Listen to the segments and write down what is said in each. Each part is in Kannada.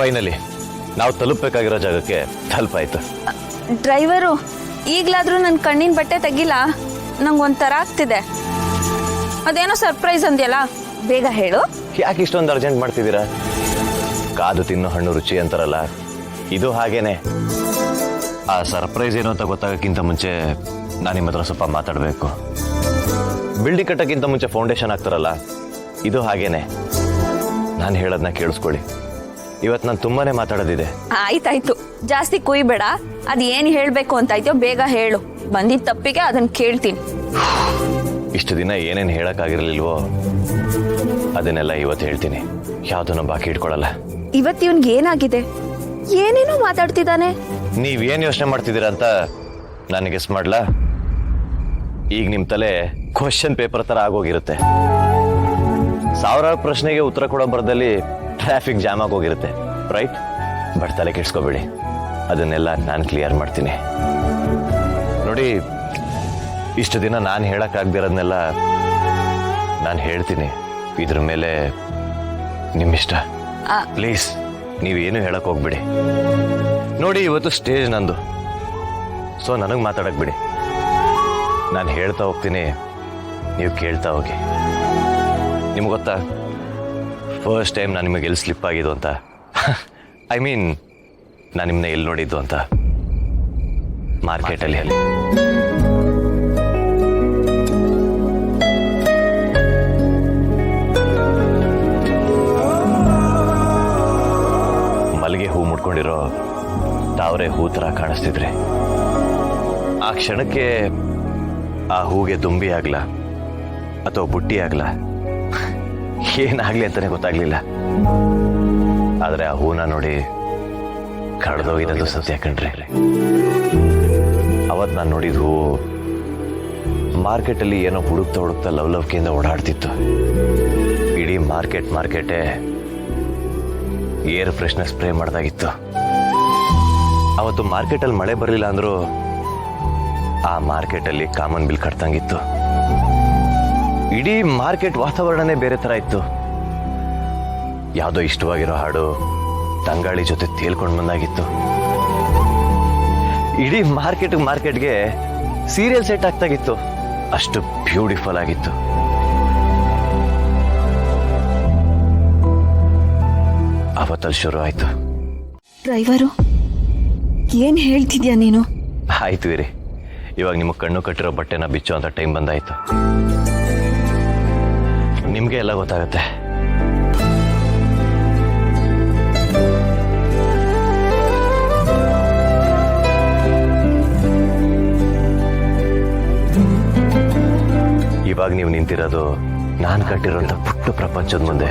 ಫೈನಲಿ ನಾವು ತಲುಪಬೇಕಾಗಿರೋ ಜಾಗಕ್ಕೆ ತಲುಪಾಯ್ತು. ಡ್ರೈವರು ಈಗಲಾದರೂ ನನ್ನ ಕಣ್ಣಿನ ಬಟ್ಟೆ ತೆಗಿಲ್ಲ, ನಂಗೊಂಥರ ಆಗ್ತಿದೆ. ಅದೇನೋ ಸರ್ಪ್ರೈಸ್ ಅಂದ್ಯಲ್ಲ, ಬೇಗ ಹೇಳು. ಯಾಕೆ ಇಷ್ಟೊಂದು ಅರ್ಜೆಂಟ್ ಮಾಡ್ತಿದ್ದೀರಾ? ಕಾದು ತಿನ್ನೋ ಹಣ್ಣು ರುಚಿ ಅಂತಾರಲ್ಲ, ಇದು ಹಾಗೇನೆ. ಆ ಸರ್ಪ್ರೈಸ್ ಏನು ಅಂತ ಗೊತ್ತಾಗಕ್ಕಿಂತ ಮುಂಚೆ ನಾನು ನಿಮ್ಮ ಹತ್ರ ಸ್ವಲ್ಪ ಮಾತಾಡಬೇಕು. ಬಿಲ್ಡಿಂಗ್ ಕಟ್ಟೋಕ್ಕಿಂತ ಮುಂಚೆ ಫೌಂಡೇಶನ್ ಹಾಕ್ತಾರಲ್ಲ, ಇದು ಹಾಗೇನೆ. ನಾನು ಹೇಳೋದನ್ನ ಕೇಳಿಸ್ಕೊಳ್ಳಿ. ಇವತ್ತು ನಾನು ತುಂಬಾನೇ ಮಾತಾಡೋದಿದೆ. ಆಯ್ತಾಯ್ತು, ಜಾಸ್ತಿ ಕುಯ್ಬೇಡ. ಅದು ಏನು ಹೇಳಬೇಕು ಅಂತ ಆಯ್ತೋ ಬೇಗ ಹೇಳು. ಬಂದಿದ್ದ ತಪ್ಪಿಗೆ ಅದನ್ನ ಕೇಳ್ತೀನಿ. ಇಷ್ಟು ದಿನ ಏನೇನು ಹೇಳೋಕ್ಕಾಗಿರ್ಲಿಲ್ವೋ ಅದನ್ನೆಲ್ಲ ಇವತ್ತು ಹೇಳ್ತೀನಿ. ಯಾವುದನ್ನು ಬಾಕಿ ಇಟ್ಕೊಳ್ಳಲ್ಲ. ಇವತ್ತು ಇವನ್ಗೆ ಏನಾಗಿದೆ? ಏನೇನೋ ಮಾತಾಡ್ತಿದ್ದಾನೆ. ನೀವೇನು ಯೋಚನೆ ಮಾಡ್ತಿದ್ದೀರಾ ಅಂತ ನಾನು ಗೆಸ್ ಮಾಡ್ಲಾ? ಈಗ ನಿಮ್ಮ ತಲೆ ಕ್ವಶನ್ ಪೇಪರ್ ಥರ ಆಗೋಗಿರುತ್ತೆ. ಸಾವಿರಾರು ಪ್ರಶ್ನೆಗೆ ಉತ್ತರ ಕೊಡೋ ಬರದಲ್ಲಿ ಟ್ರಾಫಿಕ್ ಜಾಮ್ ಆಗೋಗಿರುತ್ತೆ, ರೈಟ್? ಬಟ್ ತಲೆ ಕೆಡ್ಸ್ಕೋಬೇಡಿ, ಅದನ್ನೆಲ್ಲ ನಾನು ಕ್ಲಿಯರ್ ಮಾಡ್ತೀನಿ. ನೋಡಿ, ಇಷ್ಟು ದಿನ ನಾನು ಹೇಳೋಕ್ಕಾಗ್ದಿರೋದನ್ನೆಲ್ಲ ನಾನು ಹೇಳ್ತೀನಿ. ಇದ್ರ ಮೇಲೆ ನಿಮ್ಮಿಷ್ಟ. ಪ್ಲೀಸ್ ನೀವೇನು ಹೇಳಕ್ ಹೋಗ್ಬಿಡಿ. ನೋಡಿ, ಇವತ್ತು ಸ್ಟೇಜ್ ನಂದು, ಸೊ ನನಗೆ ಮಾತಾಡಕ್ ಬಿಡಿ. ನಾನು ಹೇಳ್ತಾ ಹೋಗ್ತೀನಿ, ನೀವು ಕೇಳ್ತಾ ಹೋಗಿ. ನಿಮ್ಗೆ ಗೊತ್ತಾ, ಫಸ್ಟ್ ಟೈಮ್ ನಾನು ನಿಮಗೆ ಎಲ್ಲಿ ಸ್ಲಿಪ್ ಆಗಿದ್ದು ಅಂತ? ಐ ಮೀನ್, ನಾನು ನಿಮ್ಮನ್ನ ಎಲ್ಲಿ ನೋಡಿದ್ದು ಅಂತ? ಮಾರ್ಕೆಟಲ್ಲಿ. ಮಲ್ಲಿಗೆ ಹೂ ಮುಡ್ಕೊಂಡಿರೋ ತಾವರೆ ಹೂ ಥರ ಕಾಣಿಸ್ತಿದ್ರಿ. ಆ ಕ್ಷಣಕ್ಕೆ ಆ ಹೂಗೆ ದುಂಬಿ ಆಗ್ಲ ಅಥವಾ ಬುಟ್ಟಿ ಆಗ್ಲ ಏನಾಗ್ಲಿ ಅಂತಾನೆ ಗೊತ್ತಾಗ್ಲಿಲ್ಲ. ಆದ್ರೆ ಆ ಹೂನ ನೋಡಿ ಕಳೆದೋಗಿರೋದು ಸತ್ಯ ಕಣ್ರಿ. ಅವತ್ತು ನಾನು ನೋಡಿದ ಹೂ ಮಾರ್ಕೆಟಲ್ಲಿ ಏನೋ ಹುಡುಕ್ತಾ ಲವ್ಲವಿಕೆಯಿಂದ ಓಡಾಡ್ತಿತ್ತು. ಇಡೀ ಮಾರ್ಕೆಟೇ ಏರ್ ಫ್ರೆಶ್ನರ್ ಸ್ಪ್ರೇ ಮಾಡ್ದಾಗಿತ್ತು. ಅವತ್ತು ಮಾರ್ಕೆಟಲ್ಲಿ ಮಳೆ ಬರಲಿಲ್ಲ ಅಂದ್ರೂ ಆ ಮಾರ್ಕೆಟಲ್ಲಿ ಕಾಮನ್ ಬಿಲ್ ಕಟ್ತಂಗಿತ್ತು. ಇಡೀ ಮಾರ್ಕೆಟ್ ವಾತಾವರಣನೇ ಬೇರೆ ತರ ಇತ್ತು. ಯಾವುದೋ ಇಷ್ಟವಾಗಿರೋ ಹಾಡು ತಂಗಾಳಿ ಜೊತೆ ತೇಲ್ಕೊಂಡು ಬಂದಾಗಿತ್ತು. ಇಡೀ ಮಾರ್ಕೆಟ್ಗೆ ಸೀರಿಯಲ್ ಸೆಟ್ ಆಗ್ತಾಗಿತ್ತು. ಅಷ್ಟು ಬ್ಯೂಟಿಫುಲ್ ಆಗಿತ್ತು. ಅವತ್ತಲ್ಲಿ ಶುರು ಆಯ್ತು. ಡ್ರೈವರು, ಏನ್ ಹೇಳ್ತಿದ್ಯಾ ನೀನು? ಆಯ್ತು ಇರಿ, ಇವಾಗ ನಿಮ್ಮ ಕಣ್ಣು ಕಟ್ಟಿರೋ ಬಟ್ಟೆನ ಬಿಚ್ಚೋ ಅಂತ ಟೈಮ್ ಬಂದಾಯ್ತು. ನಿಮ್ಗೆ ಎಲ್ಲ ಗೊತ್ತಾಗತ್ತೆ. ಇವಾಗ ನೀವು ನಿಂತಿರೋದು ನಾನು ಕಟ್ಟಿರೋಂಥ ಪುಟ್ಟ ಪ್ರಪಂಚದ ಮುಂದೆ.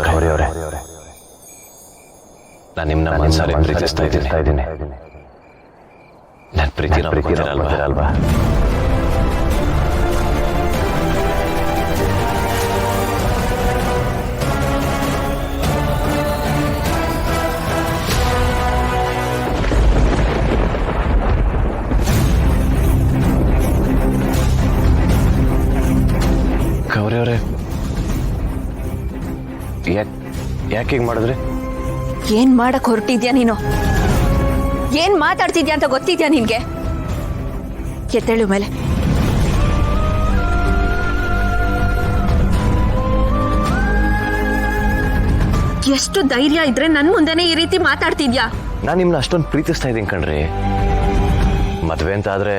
ಗೌರಿಯವರೇ, ನಾನು ನಿಮ್ಮನ್ನ ಮನಸಾರೆ ಪ್ರೀತಿಸ್ತಾ ಇದ್ದೀನಿ. ನನ್ನ ಪ್ರೀತಿನ ಅಲ್ವಾ? ಗೌರಿಯವರೇ, ಯಾಕೆ ಹೀಗೆ ಮಾಡಿದ್ರಿ? ಏನ್ ಮಾಡಕ್ ಹೊರಟಿದ್ಯಾ ನೀನು? ಏನ್ ಮಾತಾಡ್ತಿದ್ಯಾ ಅಂತ ಗೊತ್ತಿದ್ಯಾ ನಿನ್ಗೆ? ಎದ್ದೇಳು ಮೇಲೆ. ಎಷ್ಟು ಧೈರ್ಯ ಇದ್ರೆ ನನ್ ಮುಂದೆನೆ ಈ ರೀತಿ ಮಾತಾಡ್ತಿದ್ಯಾ? ನಾನು ನಿಮ್ಮನ್ನ ಅಷ್ಟೊಂದು ಪ್ರೀತಿಸ್ತಾ ಇದ್ದೀನಿ ಕಣ್ರಿ. ಮದುವೆ ಅಂತ ಆದ್ರೆ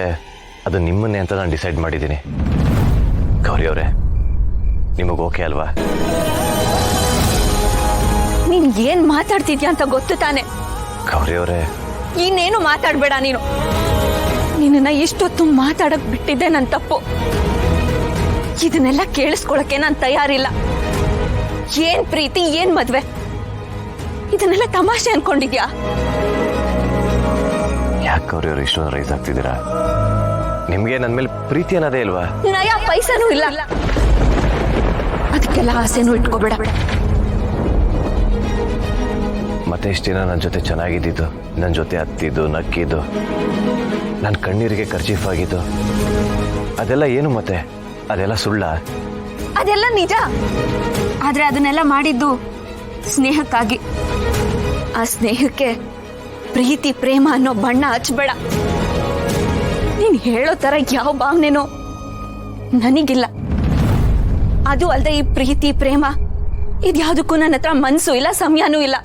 ಅದು ನಿಮ್ಮನ್ನೇ ಅಂತ ನಾನು ಡಿಸೈಡ್ ಮಾಡಿದ್ದೀನಿ. ಗೌರಿ ಅವರೇ, ನಿಮಗೆ ಓಕೆ ಅಲ್ವಾ? ನೀನ್ ಏನ್ ಮಾತಾಡ್ತಿದ್ಯಾ ಅಂತ ಗೊತ್ತು ತಾನೆ? ಗೌರಿ ಅವರೇ, ಇನ್ನೇನು ಮಾತಾಡ್ಬೇಡ ನೀನು. ನಿನ್ನ ಇಷ್ಟೊತ್ತು ಮಾತಾಡಕ್ ಬಿಟ್ಟಿದ್ದೆ ನನ್ನ ತಪ್ಪು. ಇದನ್ನೆಲ್ಲ ಕೇಳಿಸ್ಕೊಳಕ್ಕೆ ನಾನು ತಯಾರಿಲ್ಲ. ಏನ್ ಪ್ರೀತಿ, ಏನ್ ಮದ್ವೆ, ಇದನ್ನೆಲ್ಲ ತಮಾಷೆ ಅನ್ಕೊಂಡಿದ್ಯಾ? ಯಾಕೆ ಅವ್ರು ಇಷ್ಟೊಂದು ರೈಸ್ ಆಗ್ತಿದ್ದೀರಾ? ನಿಮ್ಗೆ ನನ್ನ ಮೇಲೆ ಪ್ರೀತಿ ಅನ್ನೋದೇ ಇಲ್ವಾ? ನಯಾ ಪೈಸನೂ ಇಲ್ಲ, ಅದಕ್ಕೆಲ್ಲ ಆಸೆನೂ ಇಟ್ಕೋಬೇಡ. ಮತ್ತೆ ಇಷ್ಟು ದಿನ ನನ್ನ ಜೊತೆ ಚೆನ್ನಾಗಿದ್ದಿದ್ದು, ನನ್ನ ಜೊತೆ ಹತ್ತಿದ್ದು, ನಕ್ಕಿದ್ದು, ನನ್ನ ಕಣ್ಣೀರಿಗೆ ಖರ್ಚೀಫ್ ಆಗಿದ್ದು, ಅದೆಲ್ಲ ಏನು ಮತ್ತೆ? ಅದೆಲ್ಲ ಸುಳ್ಳ? ಅದೆಲ್ಲ ನಿಜ. ಆದ್ರೆ ಅದನ್ನೆಲ್ಲ ಮಾಡಿದ್ದು ಸ್ನೇಹಕ್ಕಾಗಿ. ಆ ಸ್ನೇಹಕ್ಕೆ ಪ್ರೀತಿ ಪ್ರೇಮ ಅನ್ನೋ ಬಣ್ಣ ಹಚ್ಬೇಡ. ನೀನ್ ಹೇಳೋ ತರ ಯಾವ ಭಾವನೆನೋ ನನಗಿಲ್ಲ. ಅದು ಅಲ್ಲದೆ ಈ ಪ್ರೀತಿ ಪ್ರೇಮ ಇದ್ಯಾವುದಕ್ಕೂ ನನ್ನ ಹತ್ರ ಮನ್ಸು ಇಲ್ಲ, ಸಮಯನೂ ಇಲ್ಲ.